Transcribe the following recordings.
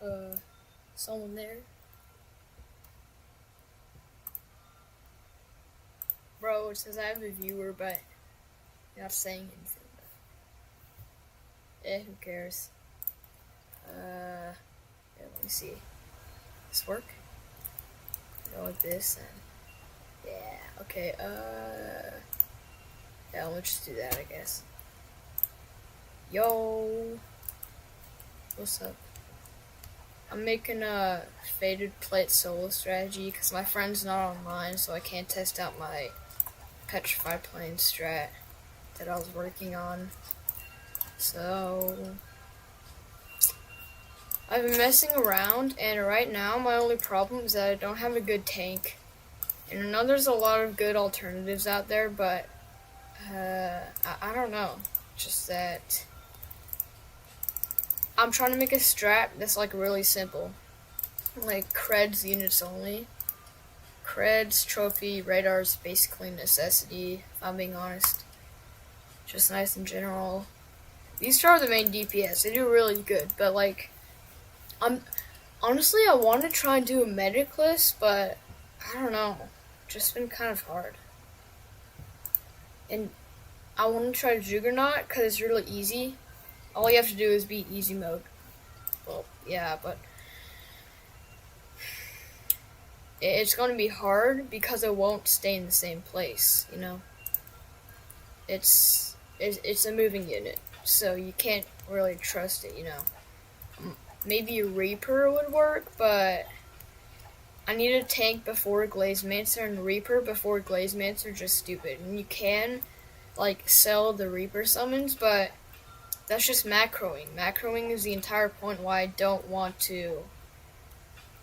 Uh, someone there? Bro, it says I have a viewer, but you're not saying anything. Who cares? Yeah, let me see. This work? Go like this, and yeah, okay, yeah, let's just do that, I guess. Yo, what's up? I'm making a faded plate solo strategy because my friend's not online, so I can't test out my petrified plane strat that I was working on. So I've been messing around, and right now my only problem is that I don't have a good tank. And I know there's a lot of good alternatives out there, but I don't know. Just that I'm trying to make a strat that's like really simple, like creds units only. Creds, trophy, radars, basically necessity. If I'm being honest, just nice in general. These are the main DPS. They do really good, but like I'm honestly I want to try and do a medic list, but I don't know. Just been kind of hard. And I want to try Juggernaut because it's really easy. All you have to do is beat easy mode. Well, yeah, but it's going to be hard because it won't stay in the same place, you know? It's a moving unit, so you can't really trust it, you know? Maybe a Reaper would work, but I need a tank before Glazemancer, and Reaper before Glazemancer just stupid. And you can, like, sell the Reaper summons, but that's just macroing. Macroing is the entire point why I don't want to.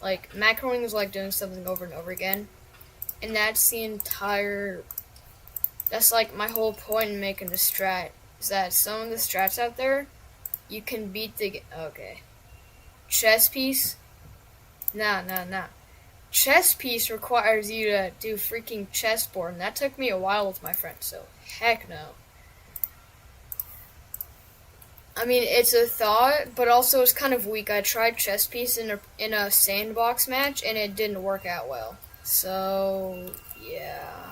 Like, macroing is like doing something over and over again. And that's the entire. That's like my whole point in making the strat. Is that some of the strats out there, you can beat the. Okay. Chess piece? Nah. Chess piece requires you to do freaking chessboard, and that took me a while with my friends, so heck no. I mean, it's a thought, but also it's kind of weak. I tried chess piece in a sandbox match, and it didn't work out well. So yeah,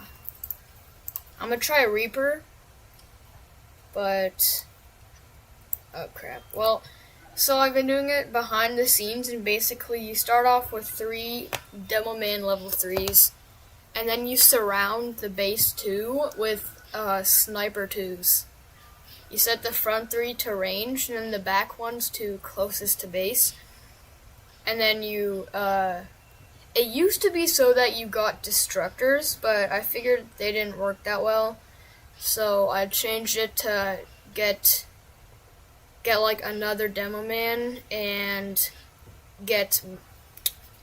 I'm gonna try a Reaper, but oh crap. Well, so I've been doing it behind the scenes, and basically you start off with 3 Demo Man level 3s, and then you surround the base 2 with Sniper 2s. You set the front 3 to range, and then the back ones to closest to base. And then you, it used to be so that you got Destructors, but I figured they didn't work that well. So I changed it to get like another Demo Man and get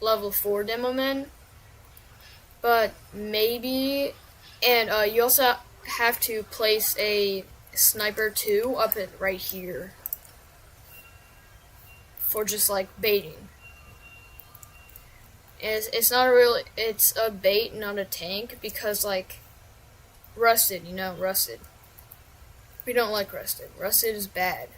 level 4 Demo Man. But maybe, and you also have to place a Sniper 2 up at right here for just like baiting. And it's not really, it's a bait, not a tank, because like Rusted, you know, Rusted. We don't like Rusted. Rusted is bad.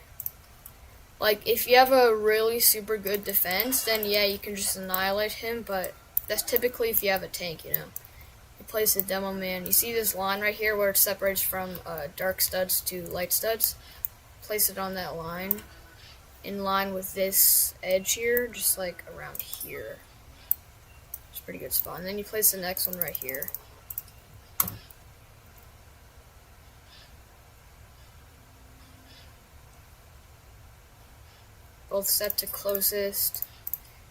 Like, if you have a really super good defense, then yeah, you can just annihilate him, but that's typically if you have a tank, you know. You place a Demo Man. You see this line right here where it separates from dark studs to light studs? Place it on that line. In line with this edge here, just like around here. It's a pretty good spot. And then you place the next one right here. Both set to closest.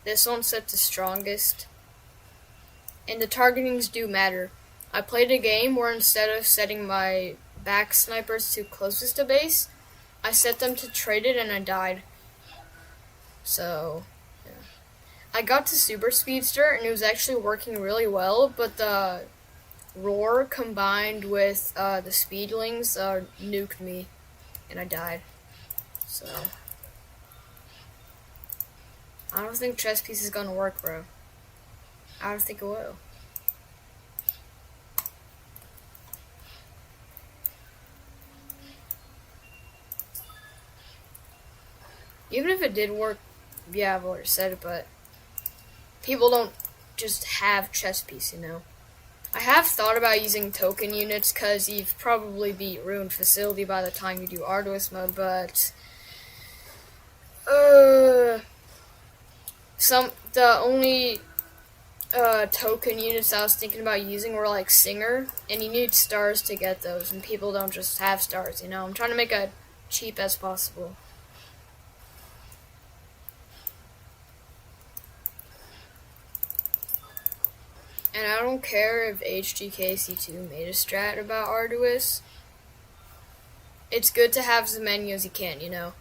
This one's set to strongest. And the targetings do matter. I played a game where instead of setting my back snipers to closest to base, I set them to traded and I died. So, yeah. I got to Super Speedster and it was actually working really well, but the roar combined with the speedlings nuked me and I died. So, I don't think chess piece is gonna work, bro. I don't think it will. Even if it did work, yeah, I've already said it, but people don't just have chess piece, you know. I have thought about using token units because you've probably beat Ruined Facility by the time you do Arduous mode, but the only token units I was thinking about using were like Singer, and you need stars to get those, and people don't just have stars, you know. I'm trying to make it cheap as possible. And I don't care if HGKC2 made a strat about Arduous. It's good to have as many as you can, you know.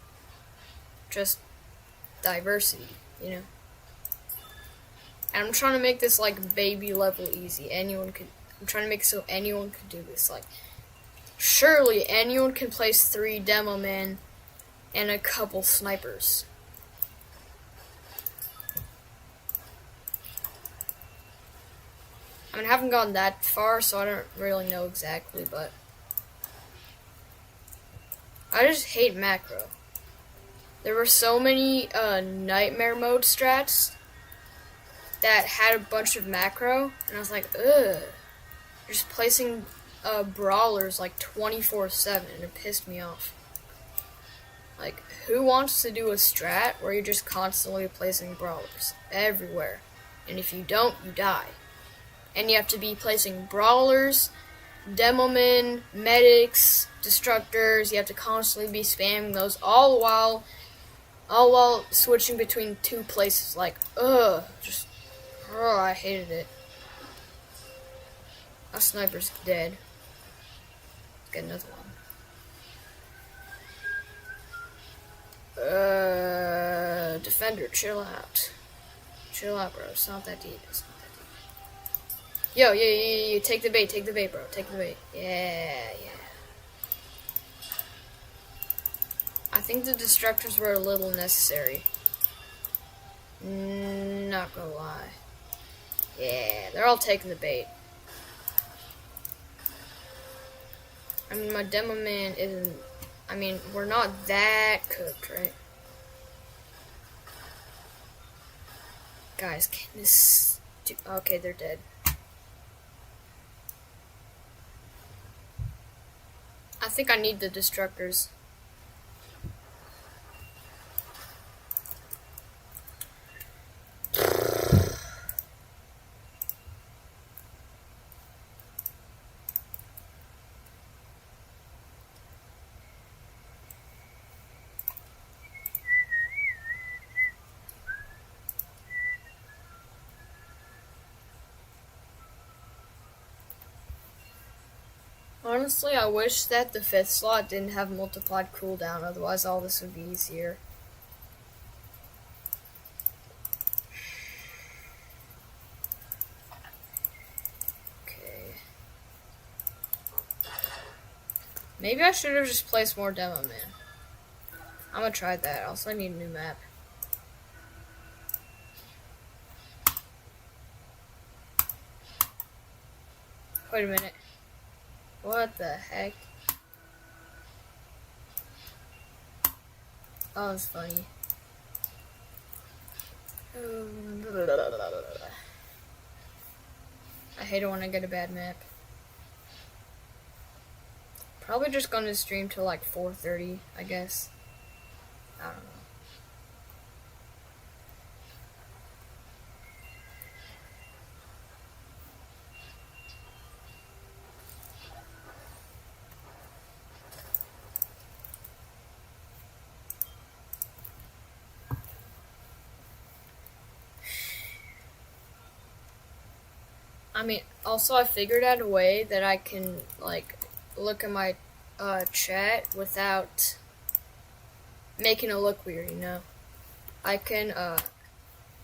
Just diversity, you know. And I'm trying to make this like baby level easy. I'm trying to make it so anyone could do this. Like, surely anyone can place 3 demo men and a couple snipers. I mean, I haven't gone that far, so I don't really know exactly, but I just hate macro. There were so many nightmare mode strats that had a bunch of macro, and I was like, ugh. You're just placing brawlers like 24/7, and it pissed me off. Like, who wants to do a strat where you're just constantly placing brawlers everywhere? And if you don't, you die. And you have to be placing brawlers, demomen, medics, destructors. You have to constantly be spamming those, all while switching between 2 places. Like, I hated it. That sniper's dead. Let's get another one. Defender, chill out. Chill out, bro. It's not that deep. It's not that deep. Yo, yeah. Take the bait, bro. Take the bait. Yeah. I think the destructors were a little necessary. Not gonna lie. Yeah, they're all taking the bait. I mean, my demo man isn't... I mean, we're not that cooked, right? Guys, can this... Okay, they're dead. I think I need the destructors. Honestly, I wish that the 5th slot didn't have multiplied cooldown, otherwise all this would be easier. Okay. Maybe I should have just placed more demo man. I'm gonna try that. Also, I need a new map. Wait a minute. What the heck? Oh, that's funny. I hate it when I get a bad map. Probably just gonna stream till like 4:30, I guess. I don't know. I mean, also I figured out a way that I can, like, look at my chat without making it look weird, you know? I can,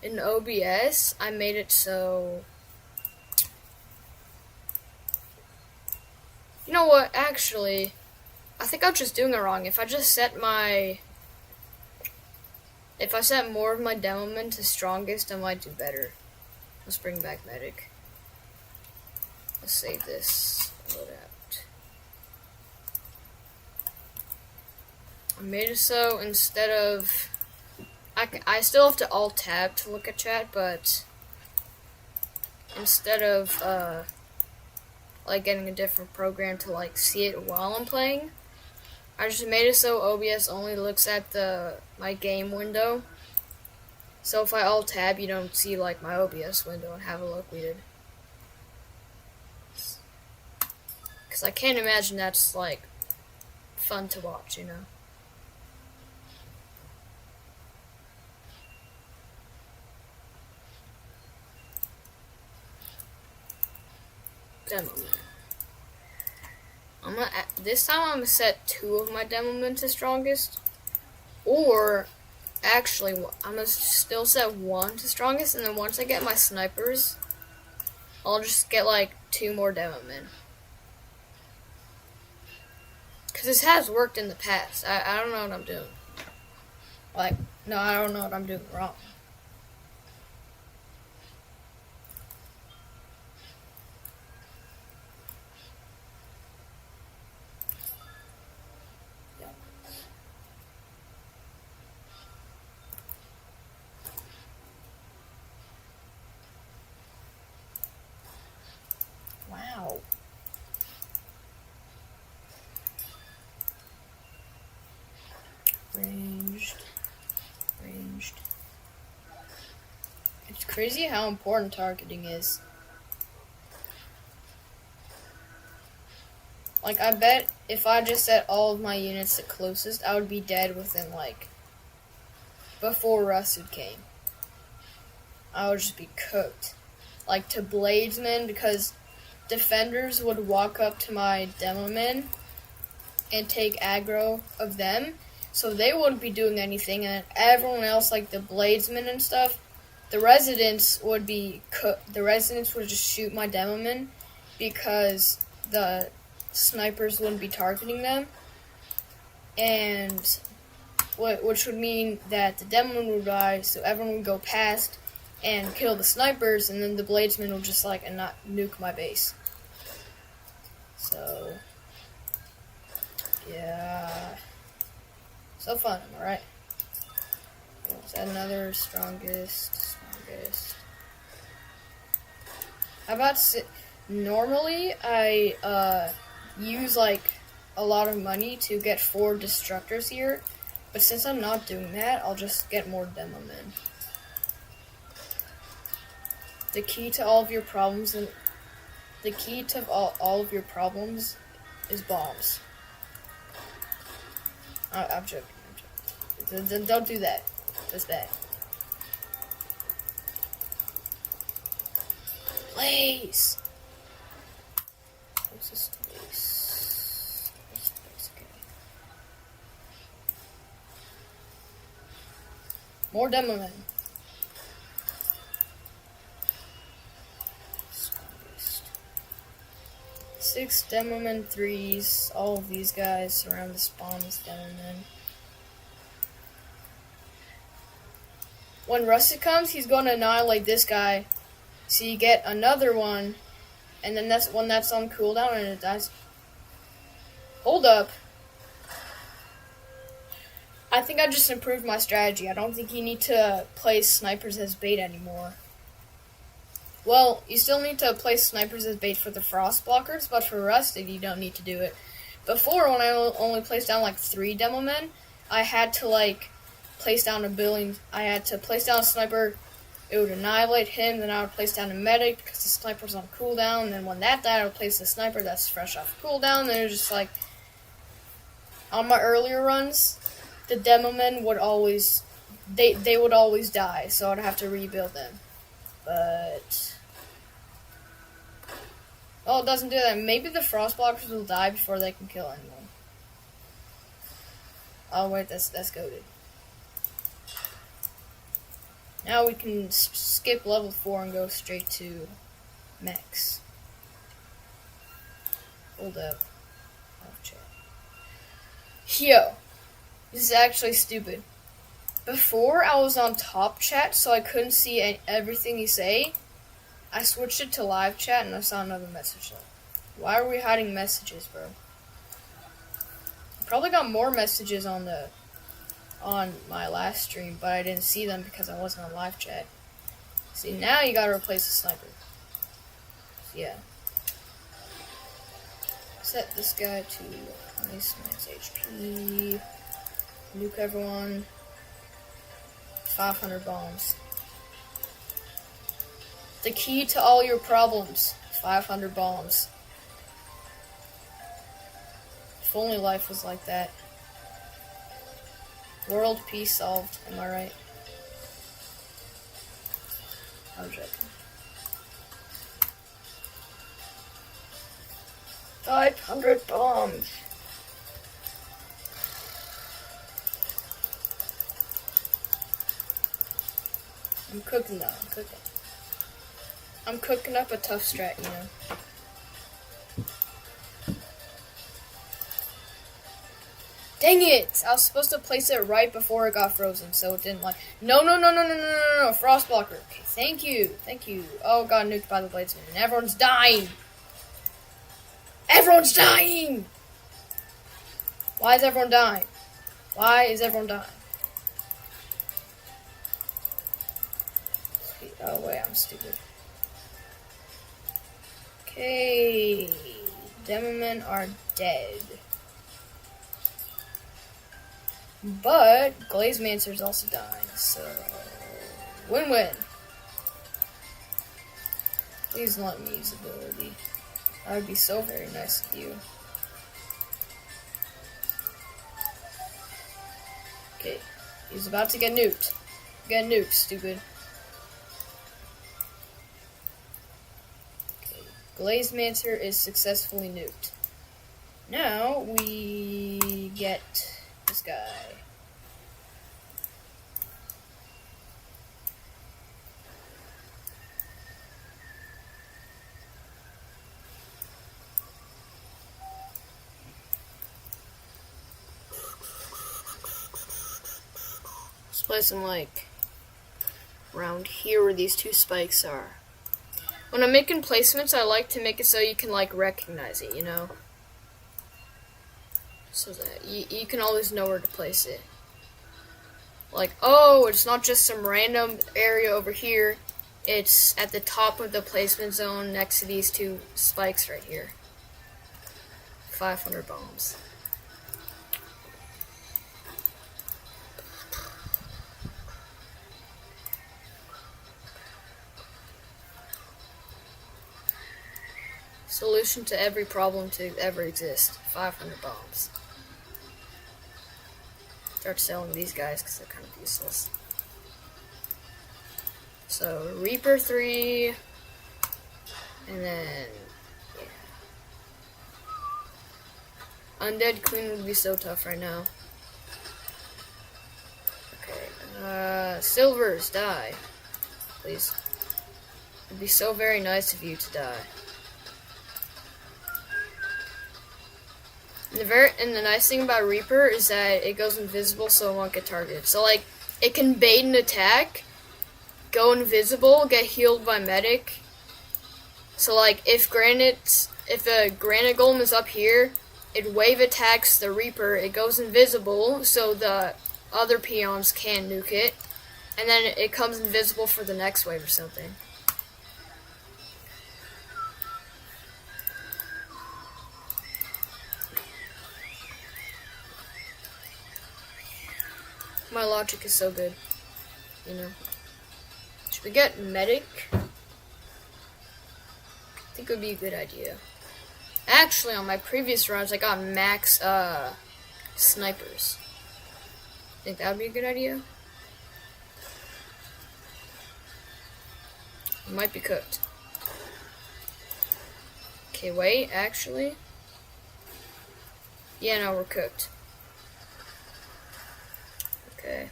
in OBS, I made it so... You know what, actually, I think I'm just doing it wrong. If I just set my... If I set more of my demo men to strongest, I might do better. Let's bring back medic. Let's save this. Load out. I made it so instead of I still have to alt tab to look at chat, but instead of like getting a different program to like see it while I'm playing, I just made it so OBS only looks at my game window. So if I alt tab, you don't see like my OBS window and have a look we did. Because I can't imagine that's like fun to watch, you know. Demo man. This time I'm gonna set 2 of my demo men to strongest, or actually I'm gonna still set 1 to strongest, and then once I get my snipers, I'll just get like 2 more demo men. Cause this has worked in the past. I don't know what I'm doing. Like, no, I don't know what I'm doing wrong. Wow. Ranged. It's crazy how important targeting is. Like, I bet if I just set all of my units to closest, I would be dead within, like, before Rusted came. I would just be cooked. Like, to Bladesmen, because defenders would walk up to my demo men and take aggro of them, so they wouldn't be doing anything, and everyone else, like the Bladesmen and stuff, the residents would just shoot my demo men because the snipers wouldn't be targeting them, and which would mean that the demo men would die, so everyone would go past and kill the snipers, and then the Bladesmen would just like and not nuke my base. So yeah, so fun, alright. Is that another strongest? How about normally I use like a lot of money to get 4 destructors here, but since I'm not doing that, I'll just get more demo men. The key to all of your problems is bombs. I'm joking. Don't do that. That's bad. Please. What's this place? Okay. More demo men. 6 demo men 3s. All of these guys surround the spawn as demo men. When Rusted comes, he's going to annihilate this guy. So you get another one, and then that's when that's on cooldown and it dies. Hold up. I think I just improved my strategy. I don't think you need to place snipers as bait anymore. Well, you still need to place snipers as bait for the frost blockers, but for Rusted, you don't need to do it. Before, when I only placed down like 3 demo men, I had to like place down I had to place down a sniper, it would annihilate him, then I would place down a medic because the sniper's on cooldown, and then when that died, I would place the sniper that's fresh off cooldown, and it was just like, on my earlier runs, the demo men would always, they would always die, so I'd have to rebuild them. But, well, it doesn't do that. Maybe the frost blockers will die before they can kill anyone. Oh wait, that's goated. Now we can skip level 4 and go straight to mechs. Hold up. Off chat. Yo, this is actually stupid. Before I was on top chat, so I couldn't see everything you say. I switched it to live chat and I saw another message. Why are we hiding messages, bro? I probably got more messages on on my last stream, but I didn't see them because I wasn't on live chat. See, now you gotta replace the sniper. So, yeah. Set this guy to nice HP. Nuke everyone. 500 bombs. The key to all your problems. 500 bombs. If only life was like that. World peace solved. Am I right? I'm joking. 500 bombs. I'm cooking though. I'm cooking up a tough strat, you know. Dang it! I was supposed to place it right before it got frozen, so it didn't like. No! Frost blocker. Okay, thank you. Oh, got nuked by the bladesman, and everyone's dying. Everyone's dying. Why is everyone dying? Oh wait, I'm stupid. Okay, Demomen are dead. But Glazemancer's also dying, so win-win. Please let me use ability. That would be so very nice of you. Okay, he's about to get nuked. Get nuked, stupid. Okay, Glazemancer is successfully nuked. Now we get this guy. Let's place him like around here where these two spikes are. When I'm making placements, I like to make it so you can like recognize it, you know? So that you can always know where to place it. Like, oh, it's not just some random area over here. It's at the top of the placement zone next to these two spikes right here. 500 bombs. Solution to every problem to ever exist. 500 bombs. Start selling these guys because they're kind of useless. So, Reaper 3. And then, yeah. Undead Queen would be so tough right now. Okay. Silvers, die. Please. It'd be so very nice of you to die. And the nice thing about Reaper is that it goes invisible, so it won't get targeted. So, like, it can bait an attack, go invisible, get healed by medic. So, like, if the granite golem is up here, it wave attacks the Reaper, it goes invisible, so the other peons can nuke it, and then it comes invisible for the next wave or something. My logic is so good, you know. Should we get medic? I think it would be a good idea. Actually, on my previous runs, I got max snipers. Think that would be a good idea? It might be cooked. Okay, wait, actually. Yeah, no, we're cooked. Okay.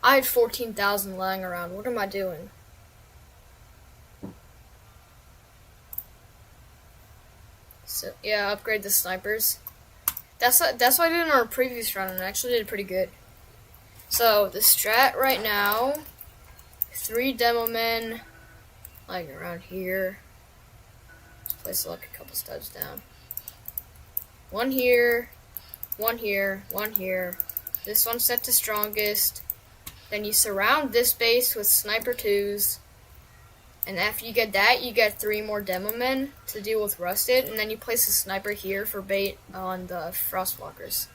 I had 14,000 lying around. What am I doing? So yeah, upgrade the snipers. That's what I did in our previous run, and I actually did pretty good. So the strat right now, 3 demo men, like around here. Let's place like a couple studs down. 1 here, 1 here, 1 here. This one's set to strongest. Then you surround this base with sniper 2s. And after you get that, you get 3 more demo men to deal with rusted. And then you place a sniper here for bait on the frost blockers.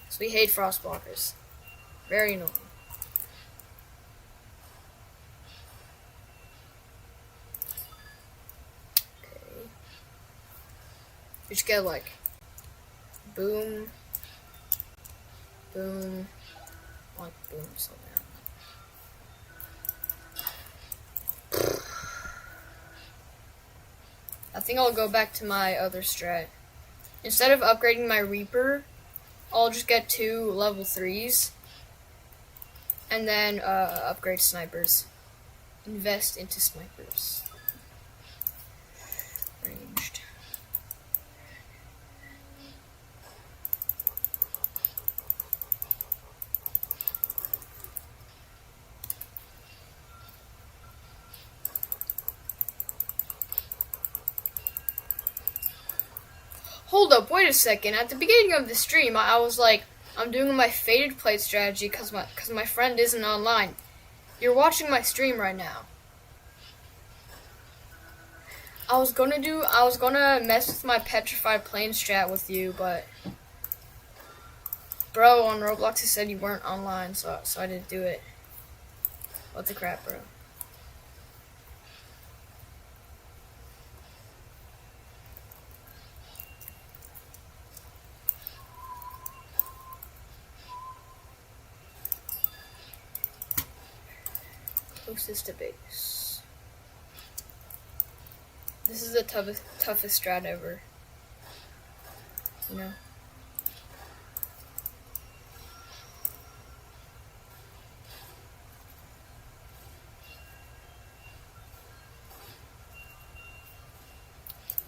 So we hate frost blockers. Very annoying. Okay. You just get like boom, boom, like boom, something. I think I'll go back to my other strat. Instead of upgrading my Reaper, I'll just get 2 level 3s. And then upgrade snipers. Invest into snipers. Ranged. Hold up, wait a second. At the beginning of the stream, I was like, I'm doing my faded plate strategy because my friend isn't online. You're watching my stream right now. I was gonna mess with my petrified plane strat with you, but bro on Roblox he said you weren't online, so I didn't do it. What the crap, bro? Closest to base. This is the toughest strat ever. You know?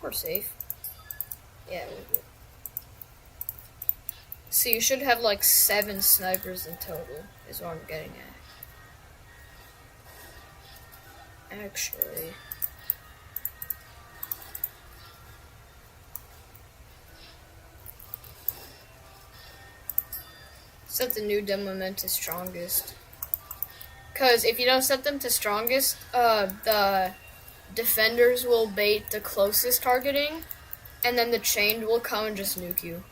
We're safe. Yeah, we're good. So you should have like 7 snipers in total, is what I'm getting at. Actually, set the new demo men to strongest. Because if you don't set them to strongest, the defenders will bait the closest targeting, and then the chained will come and just nuke you.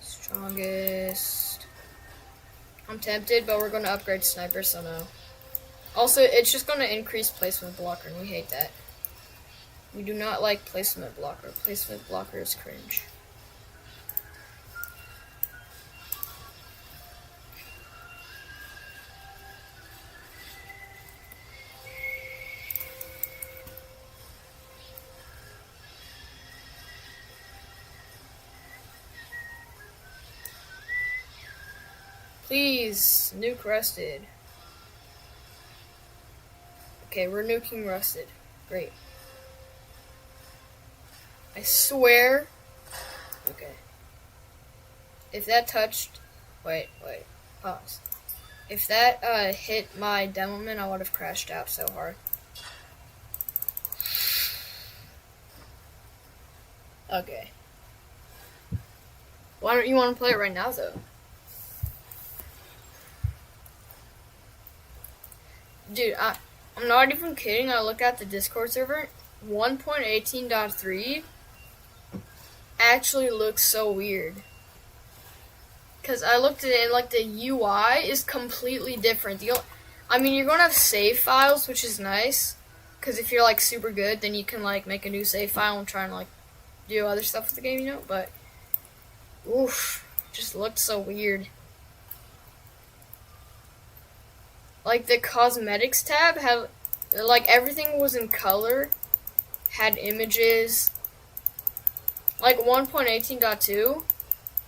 Strongest. I'm tempted, but we're going to upgrade sniper, so no. Also, it's just going to increase placement blocker, and we hate that. We do not like placement blocker. Placement blocker is cringe. Please, nuke rusted. Okay, we're nuking rusted. Great. I swear. Okay. If that touched... Wait. Pause. If that hit my demo man, I would have crashed out so hard. Okay. Why don't you want to play it right now, though? Dude, I'm not even kidding. I looked at the Discord server. 1.18.3 actually looks so weird. Because I looked at it and like the UI is completely different. I mean, you're going to have save files, which is nice. Because if you're like super good, then you can like make a new save file and try and like do other stuff with the game, you know? But, oof, just looked so weird. Like the cosmetics tab had, like everything was in color, had images. Like 1.18.2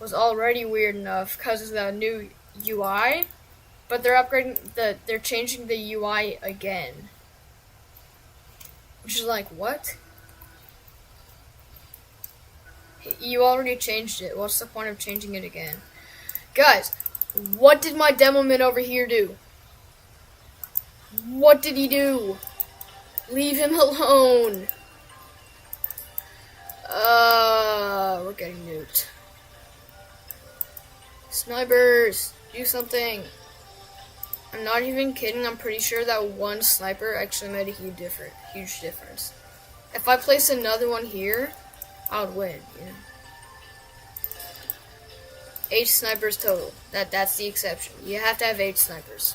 was already weird enough because of the new UI, but they're changing the UI again. Which is like, what? You already changed it. What's the point of changing it again? Guys, what did my demo man over here do? What did he do? Leave him alone. We're getting nuked. Snipers, do something. I'm not even kidding. I'm pretty sure that one sniper actually made a huge difference. If I place another one here, I would win. You know? 8 snipers total. That's the exception. You have to have 8 snipers.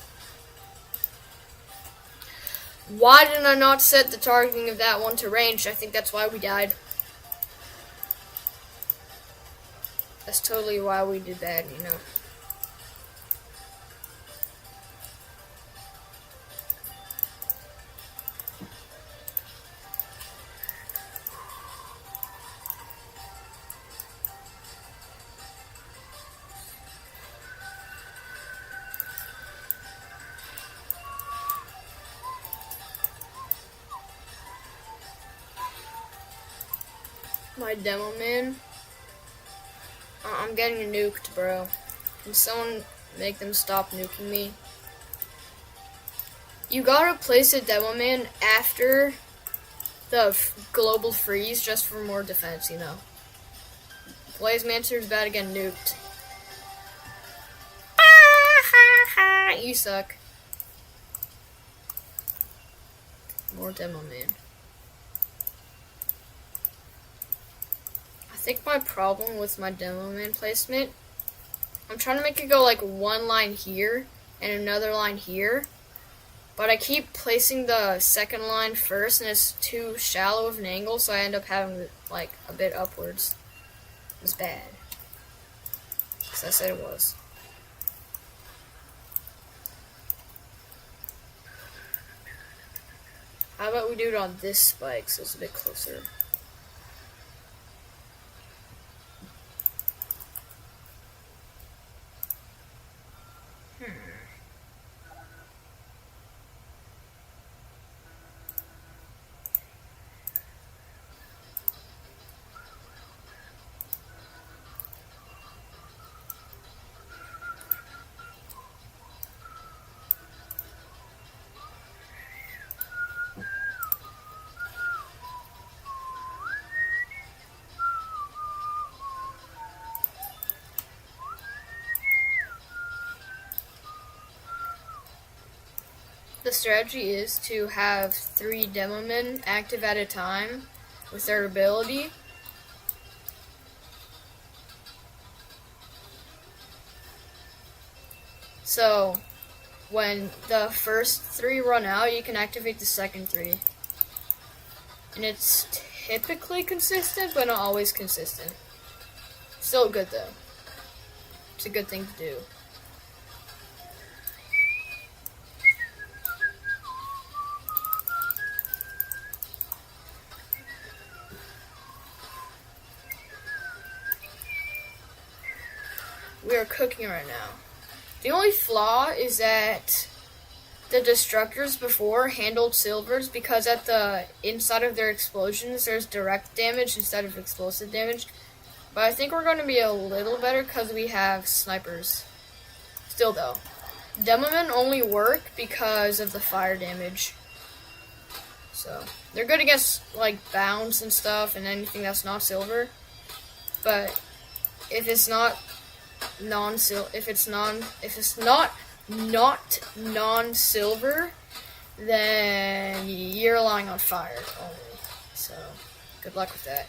Why did I not set the targeting of that one to range? I think that's why we died. That's totally why we did bad, you know. My demo man. I'm getting nuked, bro. Can someone make them stop nuking me? You gotta place a demo man after the global freeze just for more defense, you know. Blazemancer's about to get nuked. You suck. More demo man. I think my problem with my demo man placement, I'm trying to make it go like one line here and another line here, but I keep placing the second line first and it's too shallow of an angle, so I end up having it like a bit upwards. It's bad. Because I said it was. How about we do it on this spike so it's a bit closer? The strategy is to have 3 demo men active at a time with their ability. So, when the first 3 run out, you can activate the second 3. And it's typically consistent, but not always consistent. Still good though. It's a good thing to do. We are cooking right now. The only flaw is that the destructors before handled silvers because at the inside of their explosions there's direct damage instead of explosive damage. But I think we're going to be a little better because we have snipers. Still though, Demomen only work because of the fire damage. So they're good against like bounds and stuff and anything that's not silver. But if it's not non-silver, then you're relying on fire only. So good luck with that.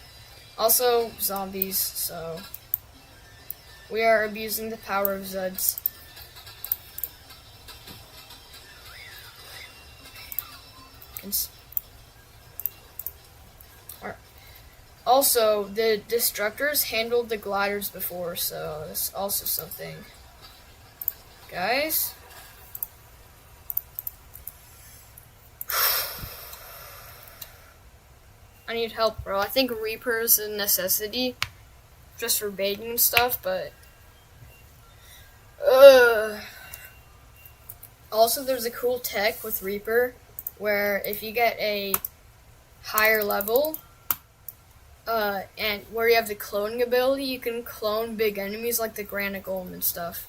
Also zombies, so we are abusing the power of Zuds. Also, the destructors handled the gliders before, so that's also something. Guys? I need help, bro. I think Reaper is a necessity, just for baiting and stuff, but... Also, there's a cool tech with Reaper, where if you get a higher level... and where you have the cloning ability, you can clone big enemies like the granite golem and stuff.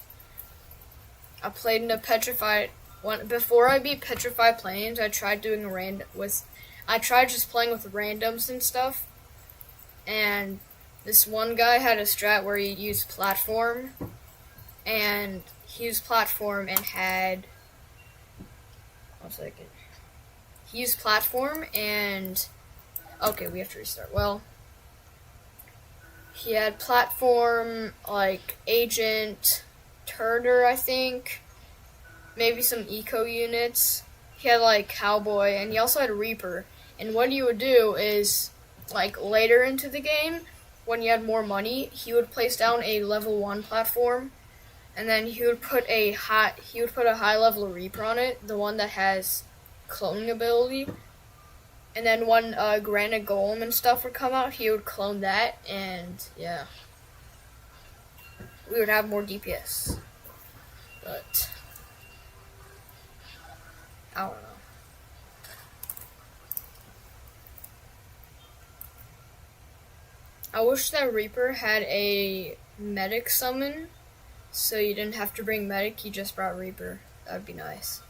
I played in a petrified one before I beat petrified plains. I tried doing I tried just playing with randoms and stuff. And this one guy had a strat where he used platform, and he used platform and had 1 second. He used platform and okay, we have to restart. Well, he had platform like agent, Turner, I think, maybe some eco units. He had like cowboy, and he also had reaper. And what he would do is, like later into the game, when he had more money, he would place down a level 1 platform, and then he would put a high level reaper on it, the one that has cloning ability. And then when Granite Golem and stuff would come out, he would clone that, and yeah, we would have more DPS. But I don't know. I wish that Reaper had a medic summon, so you didn't have to bring medic, you just brought Reaper. That would be nice.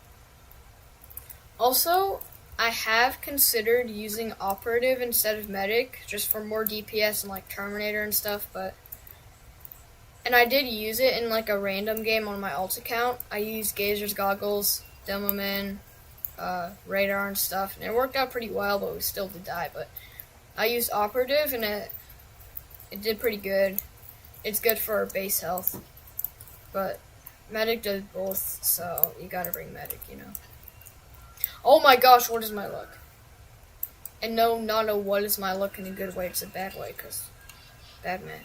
Also, I have considered using operative instead of medic, just for more DPS and like Terminator and stuff, and I did use it in like a random game on my alt account. I used Gazer's Goggles, Demo Man, Radar and stuff, and it worked out pretty well, but we still did die. But I used operative and it did pretty good. It's good for our base health, but medic does both, so you gotta bring medic, you know. Oh my gosh, what is my luck? And no, not a what is my luck in a good way, it's a bad way, because bad map.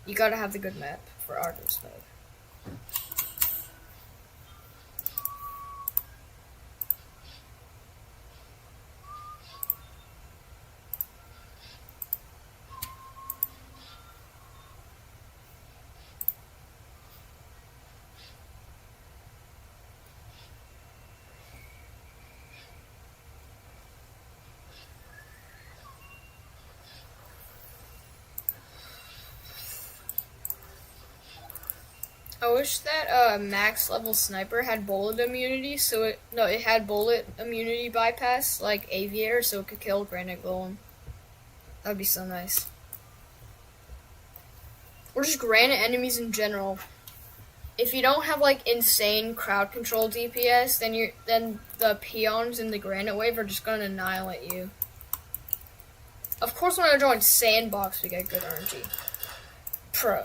You gotta have the good map for artist mode. I wish that max level sniper had bullet immunity, it had bullet immunity bypass like Aviator, so it could kill Granite Golem. That'd be so nice. Or just granite enemies in general. If you don't have like insane crowd control DPS, then the peons in the granite wave are just gonna annihilate you. Of course, when I join Sandbox, we get good RNG. Pro.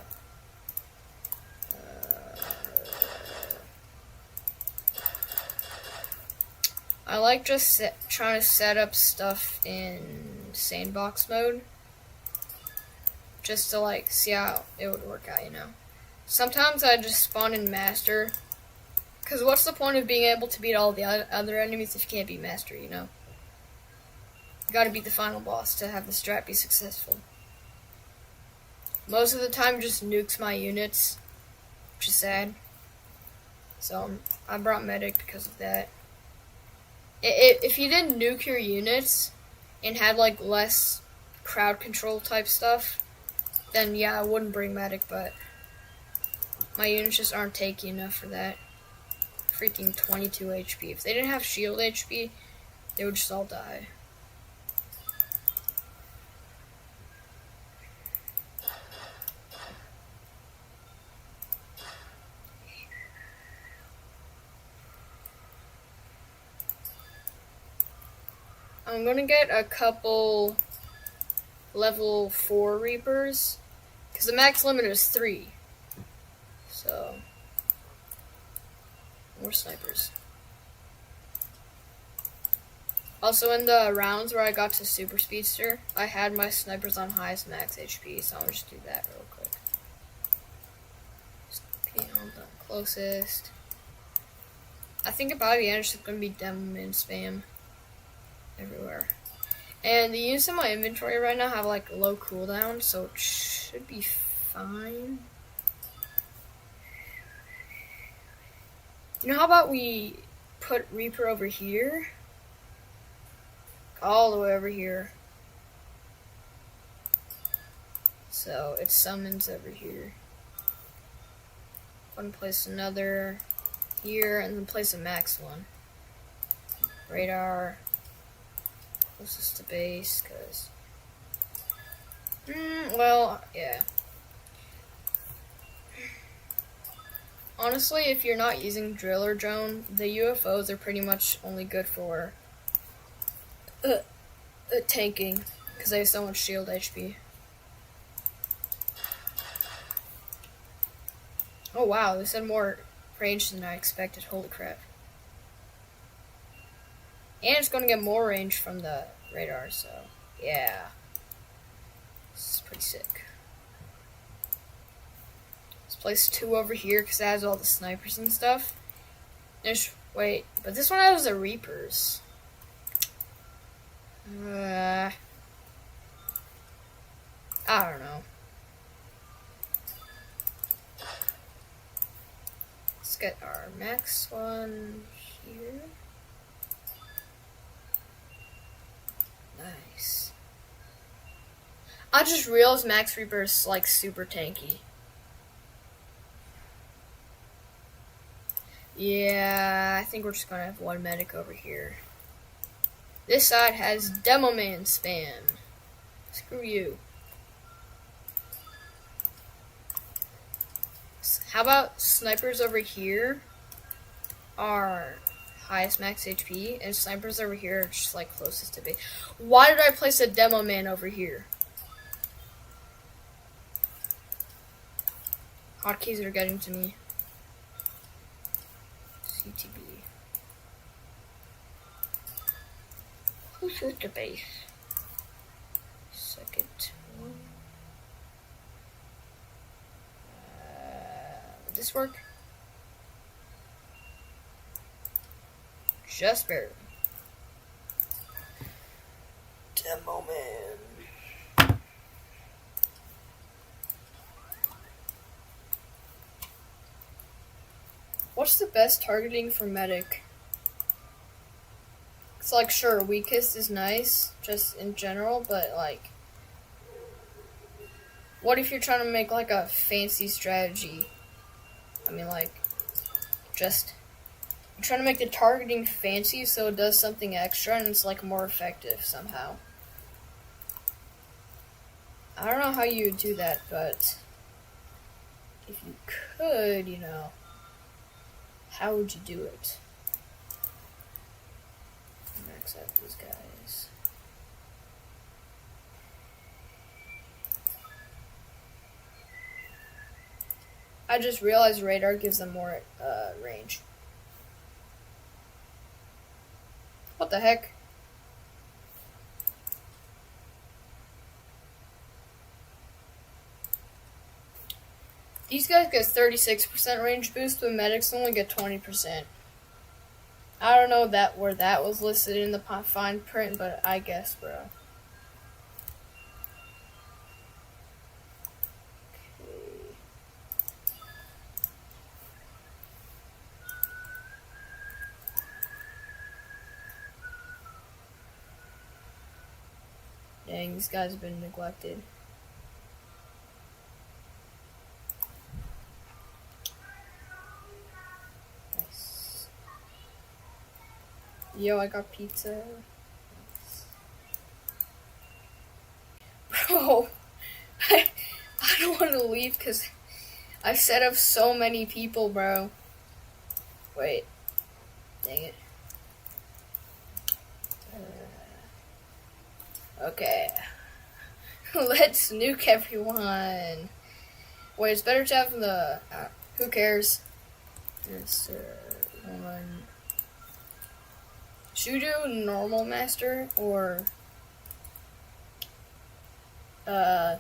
I like just trying to set up stuff in Sandbox mode, just to like see how it would work out, you know. Sometimes I just spawn in Master, because what's the point of being able to beat all the other enemies if you can't beat Master, you know? You gotta beat the final boss to have the strat be successful. Most of the time, it just nukes my units, which is sad. So I brought medic because of that. If you didn't nuke your units and had like less crowd control type stuff, then yeah, I wouldn't bring medic, but my units just aren't tanky enough for that. Freaking 22 HP. If they didn't have shield HP, they would just all die. I'm gonna get a couple level 4 Reapers, because the max limit is 3. So, more snipers. Also, in the rounds where I got to Super Speedster, I had my snipers on highest max HP, so I'll just do that real quick. Just on the closest. I think by the end it's just gonna be demo and spam everywhere. And the units in my inventory right now have like low cooldown, so it should be fine. You know, how about we put Reaper over here? All the way over here. So it summons over here. I'm gonna place another here and then place a max one. Radar. Closest to base, because well, yeah. Honestly, if you're not using driller drone, the UFOs are pretty much only good for tanking because they have so much shield HP. Oh wow, this had more range than I expected. Holy crap. And it's going to get more range from the radar, so yeah. This is pretty sick. Let's place 2 over here because it has all the snipers and stuff. Wait, but this one has the Reapers. I don't know. Let's get our max one here. Nice. I just realized Max Reaper is like super tanky. Yeah, I think we're just gonna have one medic over here. This side has Demo Man spam. Screw you. How about snipers over here are highest max HP, and snipers over here are just like closest to base. Why did I place a Demo Man over here? Hotkeys are getting to me. CTB. Who's with the base? Second one. Would this work? Just barely. Demo Man. What's the best targeting for medic? It's like, sure, weakest is nice, just in general, but like, what if you're trying to make like a fancy strategy? I mean, like, just I'm trying to make the targeting fancy so it does something extra and it's like more effective somehow. I don't know how you would do that, but if you could, you know, how would you do it? Max out these guys. I just realized radar gives them more range. What the heck? These guys get 36% range boost, but medics only get 20%. I don't know where that was listed in the fine print, but I guess, bro. Dang, these guys have been neglected. Nice. Yo, I got pizza. Bro, I don't want to leave because I set up so many people, bro. Wait. Dang it. Okay. Let's nuke everyone. Wait, it's better to have the... who cares? It's one... Should we do normal master or... half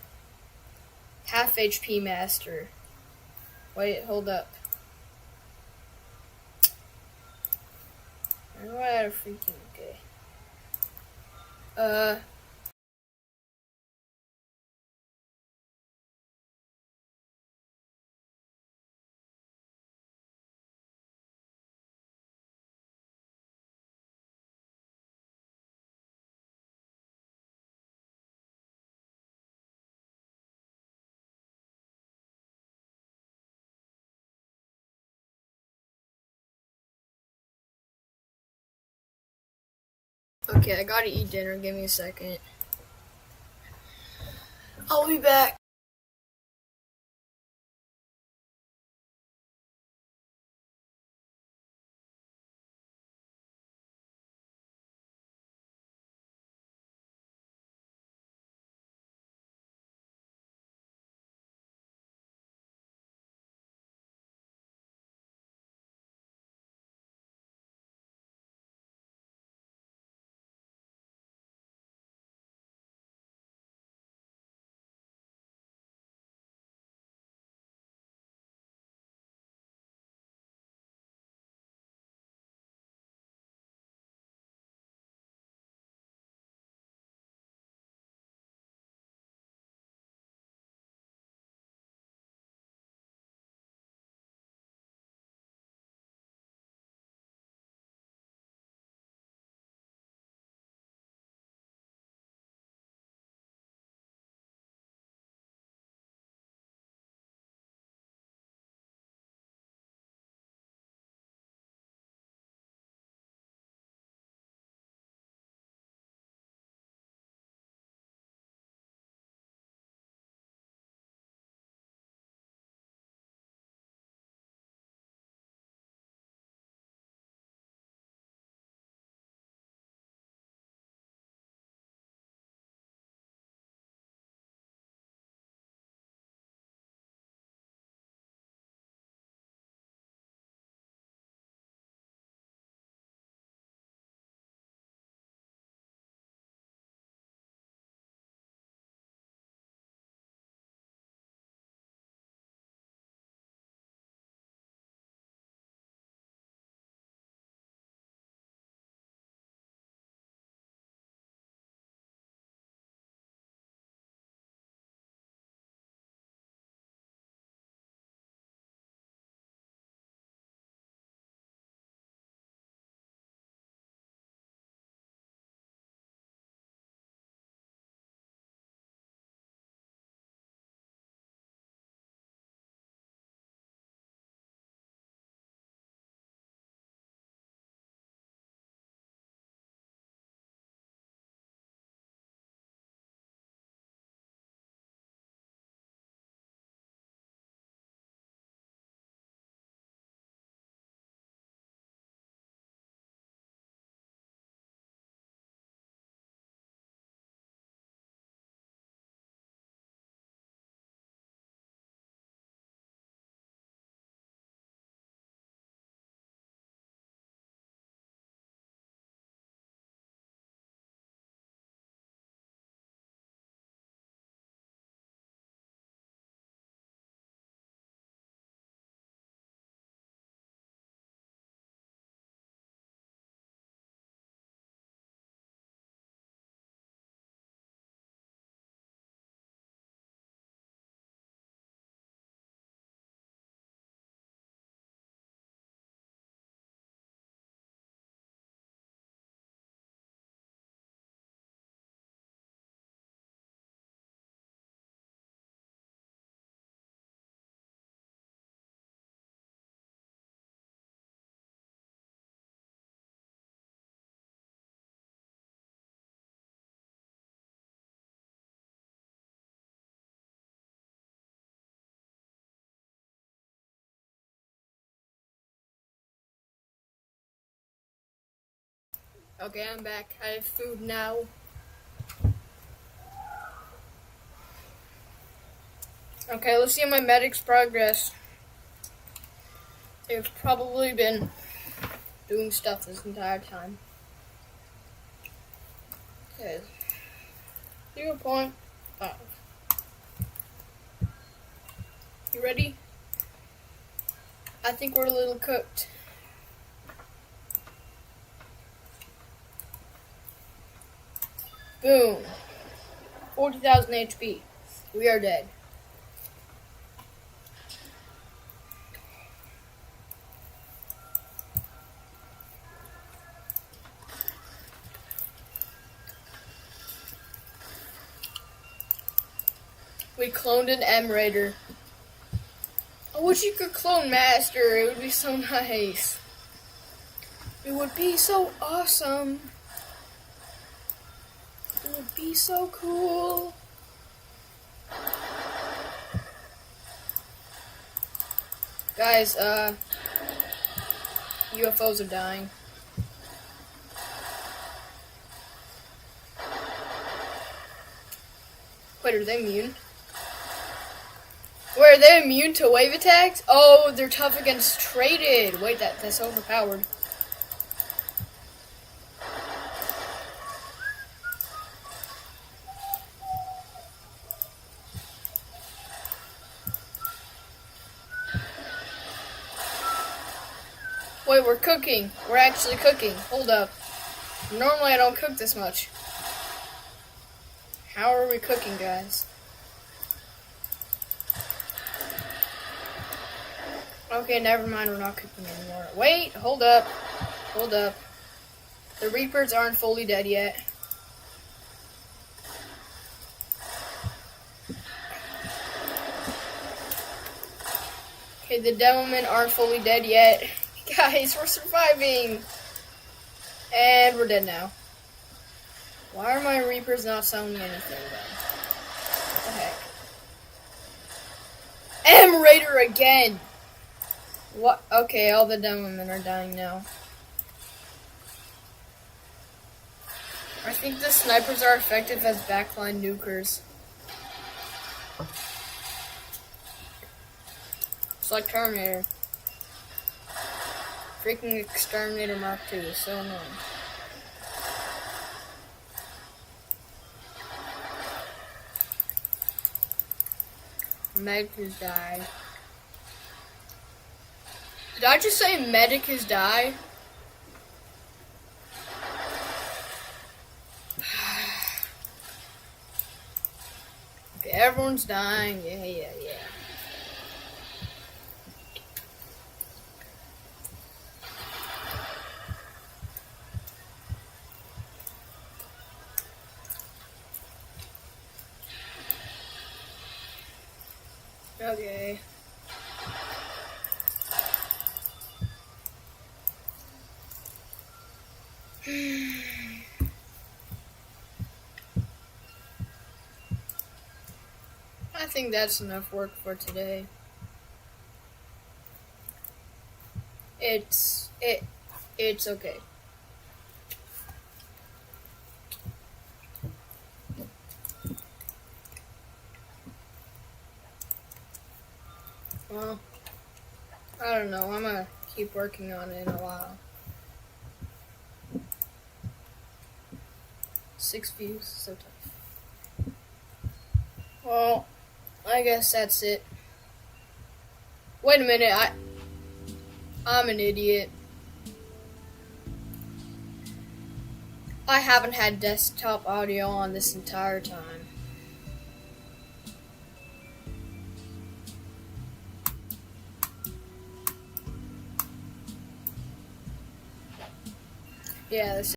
HP master? Wait, hold up. I don't know how to freaking... Okay. Okay, I gotta eat dinner. Give me a second. I'll be back. Okay, I'm back. I have food now. Okay, let's see my medic's progress. They've probably been doing stuff this entire time. Okay. 0.5. You ready? I think we're a little cooked. Boom. 40,000 HP. We are dead. We cloned an M Raider. I wish you could clone Master. It would be so nice. It would be so awesome. It would be so cool. Guys, UFOs are dying. Wait, are they immune? Wait, are they immune to wave attacks? Oh, they're tough against traded. Wait, that's overpowered. Wait, we're cooking. We're actually cooking. Hold up. Normally I don't cook this much. How are we cooking, guys? Okay, never mind. We're not cooking anymore. Wait, hold up. Hold up. The Reapers aren't fully dead yet. Okay, the Devilmen aren't fully dead yet. Guys, we're surviving. And we're dead now. Why are my Reapers not selling anything then? What the heck? M Raider again! What? Okay, all the Devilmen are dying now. I think the snipers are effective as backline nukers. It's like Terminator. Freaking Exterminator Mark II is so annoying. Medic has died. Did I just say medic has died? Okay, everyone's dying. Yeah. Okay. I think that's enough work for today. It's okay. Well, I don't know. I'm gonna keep working on it in a while. 6 views, so tough. Well, I guess that's it. Wait a minute, I'm an idiot. I haven't had desktop audio on this entire time. Yeah, this